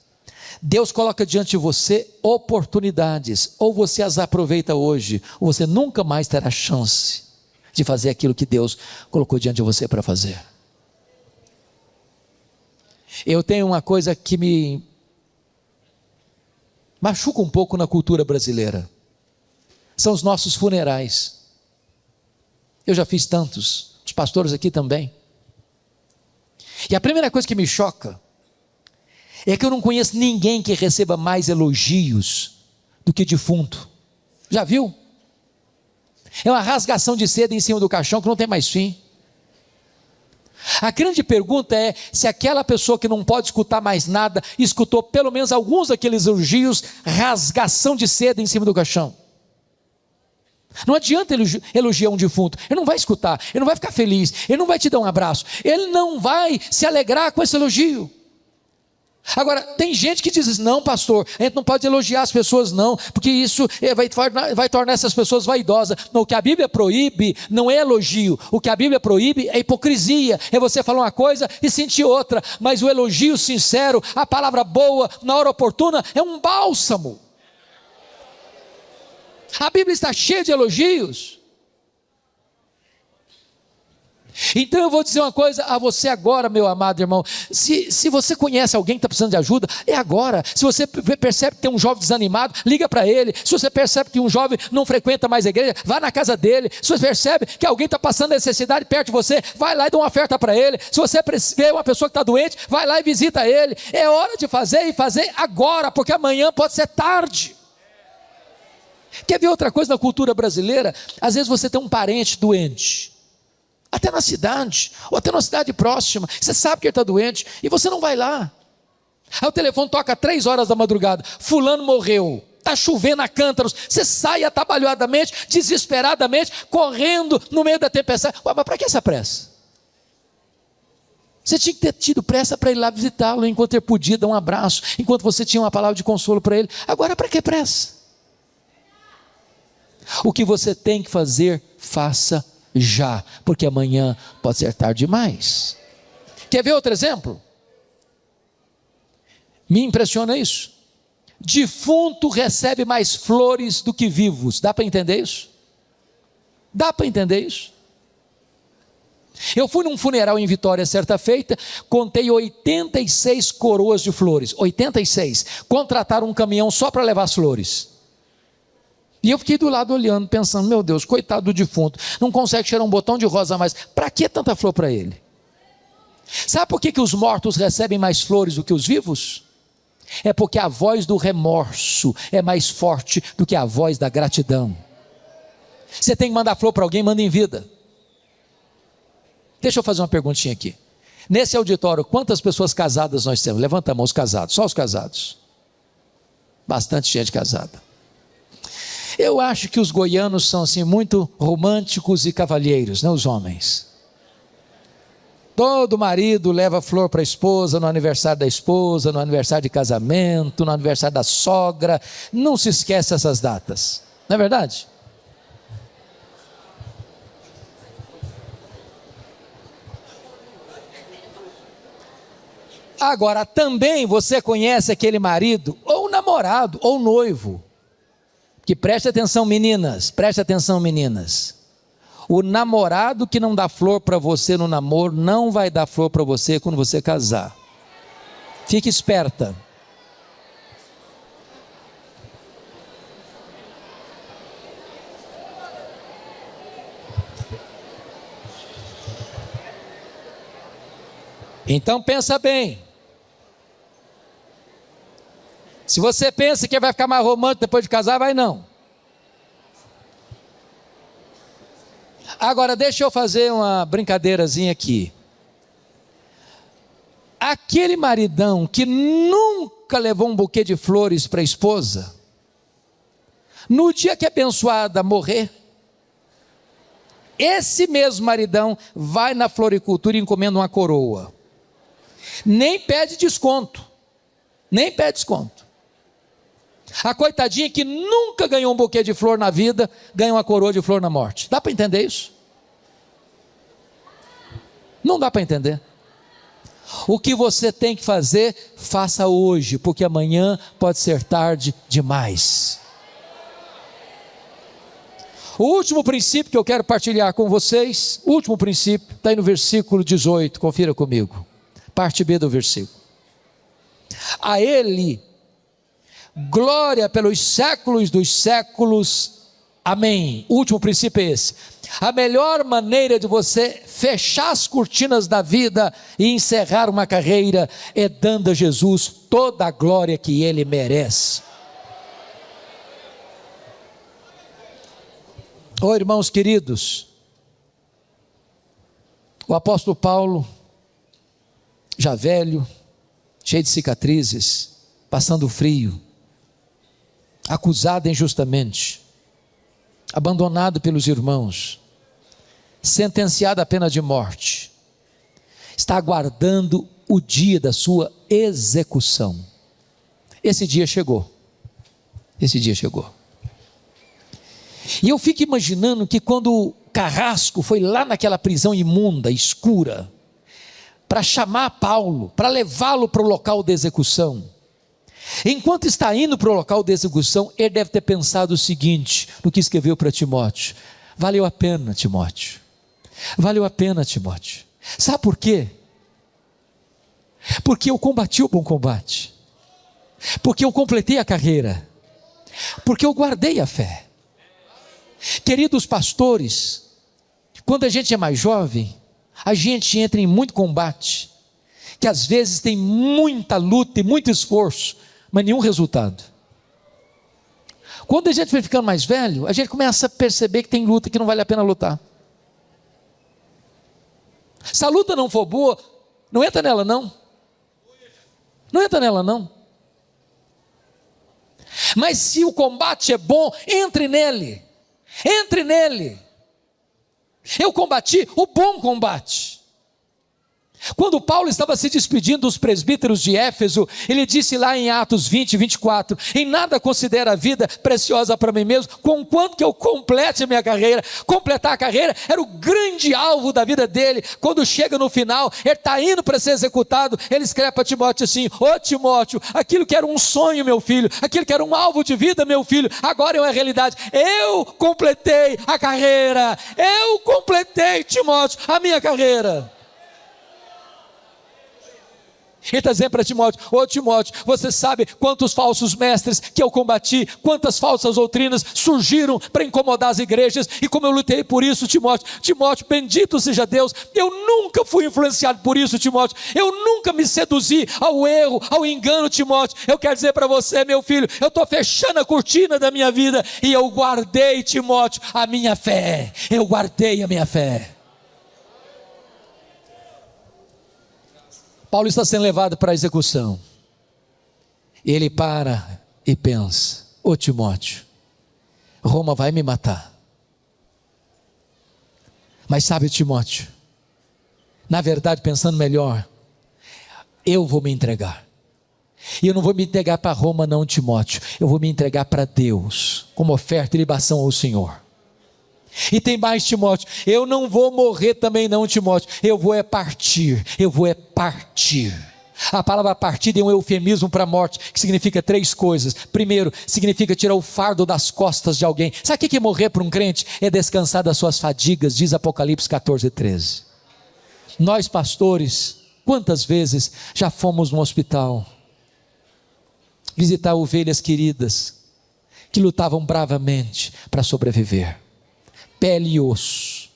Speaker 1: Deus coloca diante de você oportunidades, ou você as aproveita hoje, ou você nunca mais terá chance de fazer aquilo que Deus colocou diante de você para fazer. Eu tenho uma coisa que me machuca um pouco na cultura brasileira, são os nossos funerais. Eu já fiz tantos, os pastores aqui também, e a primeira coisa que me choca é que eu não conheço ninguém que receba mais elogios do que defunto. Já viu? É uma rasgação de seda em cima do caixão que não tem mais fim. A grande pergunta é se aquela pessoa que não pode escutar mais nada, escutou pelo menos alguns daqueles elogios, rasgação de seda em cima do caixão. Não adianta elogiar um defunto, ele não vai escutar, ele não vai ficar feliz, ele não vai te dar um abraço, ele não vai se alegrar com esse elogio. Agora, tem gente que diz: não, pastor, a gente não pode elogiar as pessoas não, porque isso vai tornar essas pessoas vaidosas. Não, o que a Bíblia proíbe não é elogio, o que a Bíblia proíbe é hipocrisia, é você falar uma coisa e sentir outra. Mas o elogio sincero, a palavra boa, na hora oportuna, é um bálsamo. A Bíblia está cheia de elogios. Então eu vou dizer uma coisa a você agora, meu amado irmão: se você conhece alguém que está precisando de ajuda, é agora. Se você percebe que tem um jovem desanimado, liga para ele. Se você percebe que um jovem não frequenta mais a igreja, vá na casa dele. Se você percebe que alguém está passando necessidade perto de você, vai lá e dá uma oferta para ele. Se você vê uma pessoa que está doente, vai lá e visita ele. É hora de fazer, e fazer agora, porque amanhã pode ser tarde. Quer ver outra coisa na cultura brasileira? Às vezes você tem um parente doente, até na cidade, ou até na cidade próxima, você sabe que ele está doente, e você não vai lá. Aí o telefone toca 3 horas da madrugada: fulano morreu, está chovendo a cântaros. Você sai atabalhoadamente, desesperadamente, correndo no meio da tempestade. Ué, mas para que essa pressa? Você tinha que ter tido pressa para ir lá visitá-lo, enquanto ele podia dar um abraço, enquanto você tinha uma palavra de consolo para ele. Agora para que pressa? O que você tem que fazer, faça já, porque amanhã pode ser tarde demais. Quer ver outro exemplo? Me impressiona isso. Defunto recebe mais flores do que vivos. Dá para entender isso? Dá para entender isso? Eu fui num funeral em Vitória certa feita, contei 86 coroas de flores. 86. Contrataram um caminhão só para levar as flores. E eu fiquei do lado olhando, pensando: meu Deus, coitado do defunto, não consegue cheirar um botão de rosa mais, para que tanta flor para ele? Sabe por que os mortos recebem mais flores do que os vivos? É porque a voz do remorso é mais forte do que a voz da gratidão. Você tem que mandar flor para alguém, manda em vida. Deixa eu fazer uma perguntinha aqui. Nesse auditório, quantas pessoas casadas nós temos? Levanta a mão, os casados, só os casados. Bastante gente casada. Eu acho que os goianos são assim muito românticos e cavalheiros, né, os homens. Todo marido leva flor para a esposa no aniversário da esposa, no aniversário de casamento, no aniversário da sogra. Não se esquece essas datas, não é verdade? Agora, também você conhece aquele marido, ou namorado, ou noivo, que preste atenção meninas, o namorado que não dá flor para você no namoro, não vai dar flor para você quando você casar. Fique esperta. Então pensa bem. Se você pensa que vai ficar mais romântico depois de casar, vai não. Agora deixa eu fazer uma brincadeirazinha aqui. Aquele maridão que nunca levou um buquê de flores para a esposa, no dia que a abençoada morrer, esse mesmo maridão vai na floricultura e encomenda uma coroa. Nem pede desconto. Nem pede desconto. A coitadinha que nunca ganhou um buquê de flor na vida, ganha uma coroa de flor na morte. Dá para entender isso? Não dá para entender. O que você tem que fazer, faça hoje, porque amanhã pode ser tarde demais. O último princípio que eu quero partilhar com vocês, o último princípio, está aí no versículo 18, confira comigo, parte B do versículo. A Ele, glória pelos séculos dos séculos, amém. O último princípio é esse. A melhor maneira de você fechar as cortinas da vida e encerrar uma carreira é dando a Jesus toda a glória que Ele merece. Oh, irmãos queridos, o apóstolo Paulo, já velho, cheio de cicatrizes, passando frio, acusado injustamente, abandonado pelos irmãos, sentenciado à pena de morte, está aguardando o dia da sua execução. Esse dia chegou. Esse dia chegou. E eu fico imaginando que quando o carrasco foi lá naquela prisão imunda, escura, para chamar Paulo, para levá-lo para o local de execução, enquanto está indo para o local de execução, ele deve ter pensado o seguinte, no que escreveu para Timóteo: valeu a pena, Timóteo, valeu a pena, Timóteo. Sabe por quê? Porque eu combati o bom combate, porque eu completei a carreira, porque eu guardei a fé. Queridos pastores, quando a gente é mais jovem, a gente entra em muito combate, que às vezes tem muita luta e muito esforço, mas nenhum resultado. Quando a gente vai ficando mais velho, a gente começa a perceber que tem luta que não vale a pena lutar. Se a luta não for boa, não entra nela não. Não entra nela não. Mas se o combate é bom, entre nele. Entre nele. Eu combati o bom combate. Quando Paulo estava se despedindo dos presbíteros de Éfeso, ele disse lá em Atos 20, 24, em nada considero a vida preciosa para mim mesmo, conquanto que eu complete a minha carreira. Completar a carreira era o grande alvo da vida dele. Quando chega no final, ele está indo para ser executado, ele escreve para Timóteo assim: ô Timóteo, aquilo que era um sonho, meu filho, aquilo que era um alvo de vida, meu filho, agora é uma realidade. Eu completei a carreira, eu completei, Timóteo, a minha carreira. Ele está dizendo para Timóteo: ô Timóteo, você sabe quantos falsos mestres que eu combati, quantas falsas doutrinas surgiram para incomodar as igrejas, e como eu lutei por isso, Timóteo. Timóteo, bendito seja Deus, eu nunca fui influenciado por isso, Timóteo, eu nunca me seduzi ao erro, ao engano, Timóteo. Eu quero dizer para você, meu filho, eu estou fechando a cortina da minha vida, e eu guardei, Timóteo, a minha fé. Eu guardei a minha fé. Paulo está sendo levado para a execução. Ele para e pensa: ô Timóteo, Roma vai me matar. Mas sabe, Timóteo, na verdade, pensando melhor, eu vou me entregar. E eu não vou me entregar para Roma não, Timóteo. Eu vou me entregar para Deus, como oferta e libação ao Senhor. E tem mais, Timóteo, eu não vou morrer também não, Timóteo, eu vou é partir, eu vou é partir. A palavra partir é um eufemismo para a morte, que significa três coisas. Primeiro, significa tirar o fardo das costas de alguém. Sabe o que é morrer para um crente? É descansar das suas fadigas, diz Apocalipse 14, 13. Nós pastores, quantas vezes já fomos no hospital visitar ovelhas queridas, que lutavam bravamente para sobreviver, pele e osso,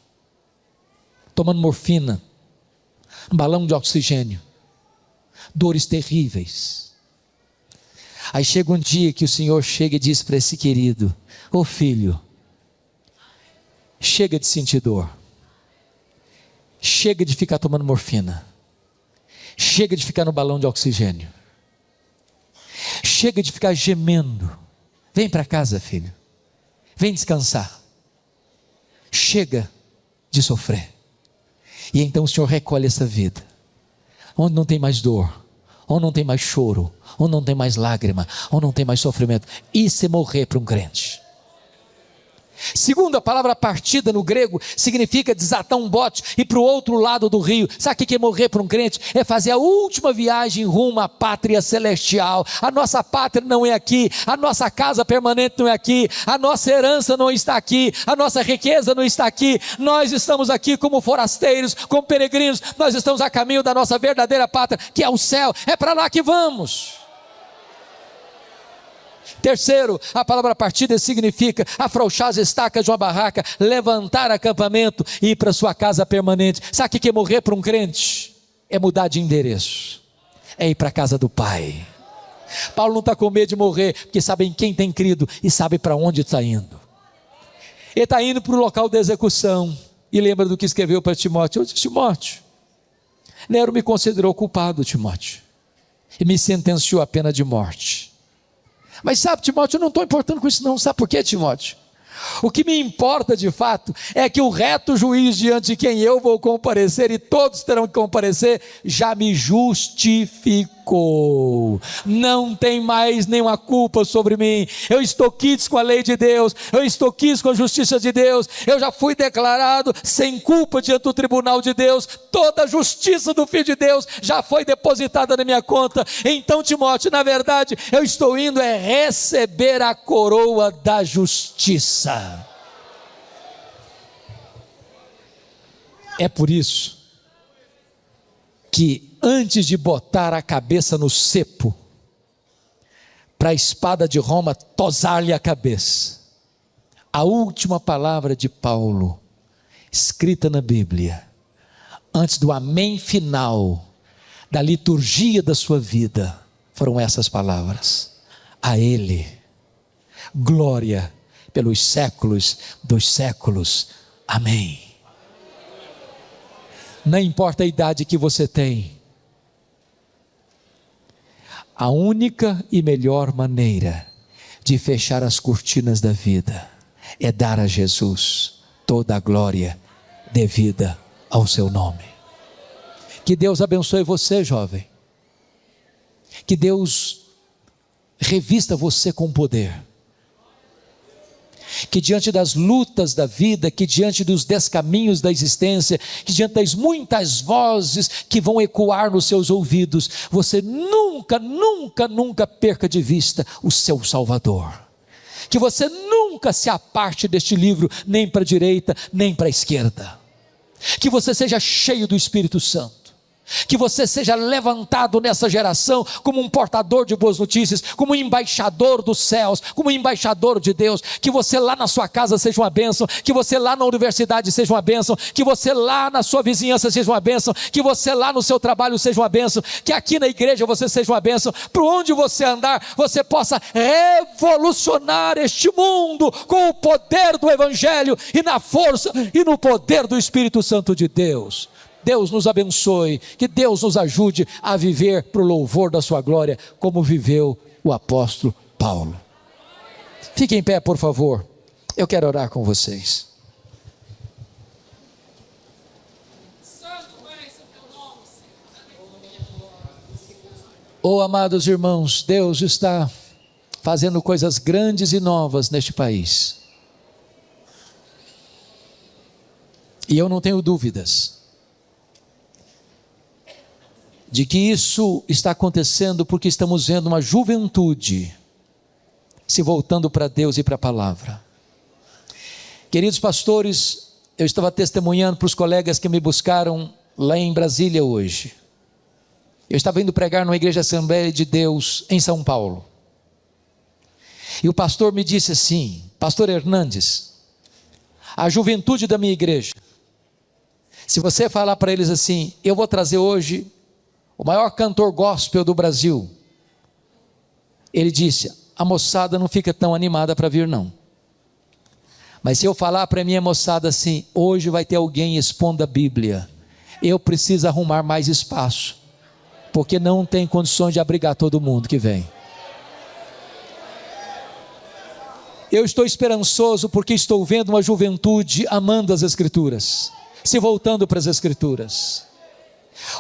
Speaker 1: tomando morfina, um balão de oxigênio, dores terríveis. Aí chega um dia que o Senhor chega e diz para esse querido: ô filho, chega de sentir dor, chega de ficar tomando morfina, chega de ficar no balão de oxigênio, chega de ficar gemendo, vem para casa, filho, vem descansar, chega de sofrer. E então o Senhor recolhe essa vida, onde não tem mais dor, onde não tem mais choro, onde não tem mais lágrima, onde não tem mais sofrimento. Isso é morrer para um crente. Segundo, a palavra partida no grego significa desatar um bote e ir para o outro lado do rio. Sabe o que é morrer para um crente? É fazer a última viagem rumo à pátria celestial. A nossa pátria não é aqui, a nossa casa permanente não é aqui, a nossa herança não está aqui, a nossa riqueza não está aqui. Nós estamos aqui como forasteiros, como peregrinos. Nós estamos a caminho da nossa verdadeira pátria, que é o céu. É para lá que vamos. Terceiro, a palavra partida significa afrouxar as estacas de uma barraca, levantar acampamento e ir para sua casa permanente. Sabe o que é morrer para um crente? É mudar de endereço, é ir para a casa do Pai. Paulo não está com medo de morrer, porque sabe em quem tem crido e sabe para onde está indo. Ele está indo para o local da execução, e lembra do que escreveu para Timóteo. Eu disse: Timóteo, Nero me considerou culpado, Timóteo, e me sentenciou à pena de morte. Mas sabe, Timóteo, eu não estou importando com isso não. Sabe por quê, Timóteo? O que me importa de fato é que o reto juiz diante de quem eu vou comparecer, e todos terão que comparecer, já me justificou. Não tem mais nenhuma culpa sobre mim. Eu estou quites com a lei de Deus, eu estou quites com a justiça de Deus. Eu já fui declarado sem culpa diante do tribunal de Deus. Toda a justiça do Filho de Deus já foi depositada na minha conta. Então, Timóteo, na verdade, eu estou indo receber a coroa da justiça. É por isso que antes de botar a cabeça no cepo, para a espada de Roma tosar-lhe a cabeça, a última palavra de Paulo, escrita na Bíblia, antes do amém final, da liturgia da sua vida, foram essas palavras: a Ele, glória pelos séculos dos séculos, amém. Não importa a idade que você tem, a única e melhor maneira de fechar as cortinas da vida é dar a Jesus toda a glória devida ao seu nome. Que Deus abençoe você, jovem, que Deus revista você com poder, que diante das lutas da vida, que diante dos descaminhos da existência, que diante das muitas vozes que vão ecoar nos seus ouvidos, você nunca, nunca, nunca perca de vista o seu Salvador. Que você nunca se aparte deste livro, nem para a direita, nem para a esquerda. Que você seja cheio do Espírito Santo. Que você seja levantado nessa geração como um portador de boas notícias, como um embaixador dos céus, como um embaixador de Deus. Que você lá na sua casa seja uma bênção, que você lá na universidade seja uma bênção, que você lá na sua vizinhança seja uma bênção, que você lá no seu trabalho seja uma bênção, que aqui na igreja você seja uma bênção. Por onde você andar, você possa revolucionar este mundo com o poder do Evangelho e na força e no poder do Espírito Santo de Deus. Deus nos abençoe, que Deus nos ajude a viver para o louvor da sua glória, como viveu o apóstolo Paulo. Fiquem em pé, por favor, eu quero orar com vocês. Oh, amados irmãos, Deus está fazendo coisas grandes e novas neste país, e eu não tenho dúvidas de que isso está acontecendo porque estamos vendo uma juventude se voltando para Deus e para a palavra. Queridos pastores, eu estava testemunhando para os colegas que me buscaram lá em Brasília hoje. Eu estava indo pregar numa igreja Assembleia de Deus em São Paulo, e o pastor me disse assim: pastor Hernandes, a juventude da minha igreja Se você falar para eles assim: eu vou trazer hoje o maior cantor gospel do Brasil, ele disse: a moçada não fica tão animada para vir não. Mas se eu falar para a minha moçada assim: hoje vai ter alguém expondo a Bíblia, eu preciso arrumar mais espaço, porque não tem condições de abrigar todo mundo que vem. Eu estou esperançoso porque estou vendo uma juventude amando as Escrituras, se voltando para as Escrituras.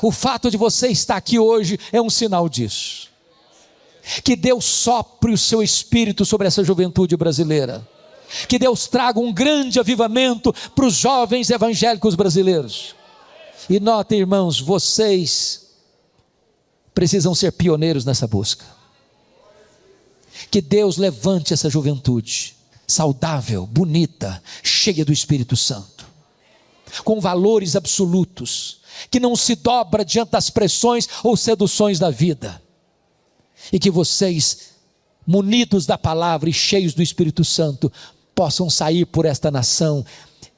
Speaker 1: O fato de você estar aqui hoje é um sinal disso. Que Deus sopre o seu espírito sobre essa juventude brasileira. Que Deus traga um grande avivamento para os jovens evangélicos brasileiros. E notem, irmãos, vocês precisam ser pioneiros nessa busca. Que Deus levante essa juventude saudável, bonita, cheia do Espírito Santo, com valores absolutos, que não se dobra diante das pressões ou seduções da vida. E que vocês, munidos da palavra e cheios do Espírito Santo, possam sair por esta nação,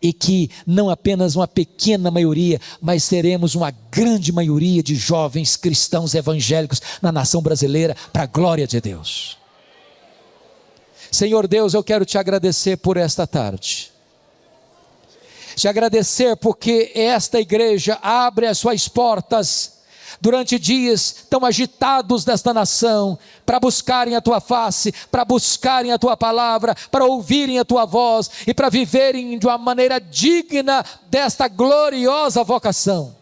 Speaker 1: e que não apenas uma pequena maioria, mas seremos uma grande maioria de jovens cristãos evangélicos na nação brasileira, para a glória de Deus. Senhor Deus, eu quero te agradecer por esta tarde, te agradecer porque esta igreja abre as suas portas durante dias tão agitados desta nação, para buscarem a tua face, para buscarem a tua palavra, para ouvirem a tua voz e para viverem de uma maneira digna desta gloriosa vocação.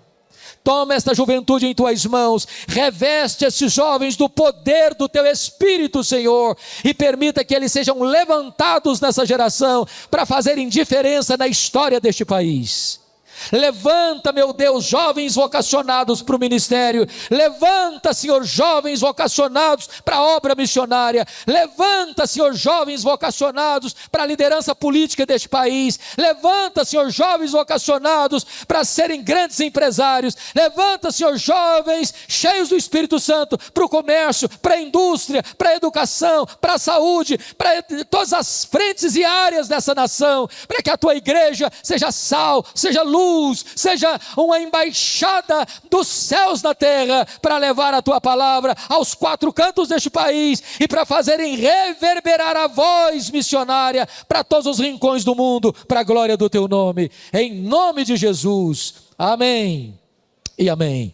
Speaker 1: Toma esta juventude em tuas mãos, reveste esses jovens do poder do teu Espírito, Senhor, e permita que eles sejam levantados nessa geração para fazerem diferença na história deste país. Levanta, meu Deus, jovens vocacionados para o ministério. Levanta, Senhor, jovens vocacionados para a obra missionária. Levanta, Senhor, jovens vocacionados para a liderança política deste país. Levanta, Senhor, jovens vocacionados para serem grandes empresários. Levanta, Senhor, jovens cheios do Espírito Santo para o comércio, para a indústria, para a educação, para a saúde, para todas as frentes e áreas dessa nação, para que a tua igreja seja sal, seja luz, seja uma embaixada dos céus na terra, para levar a tua palavra aos quatro cantos deste país, e para fazerem reverberar a voz missionária para todos os rincões do mundo, para a glória do teu nome, em nome de Jesus, amém e amém.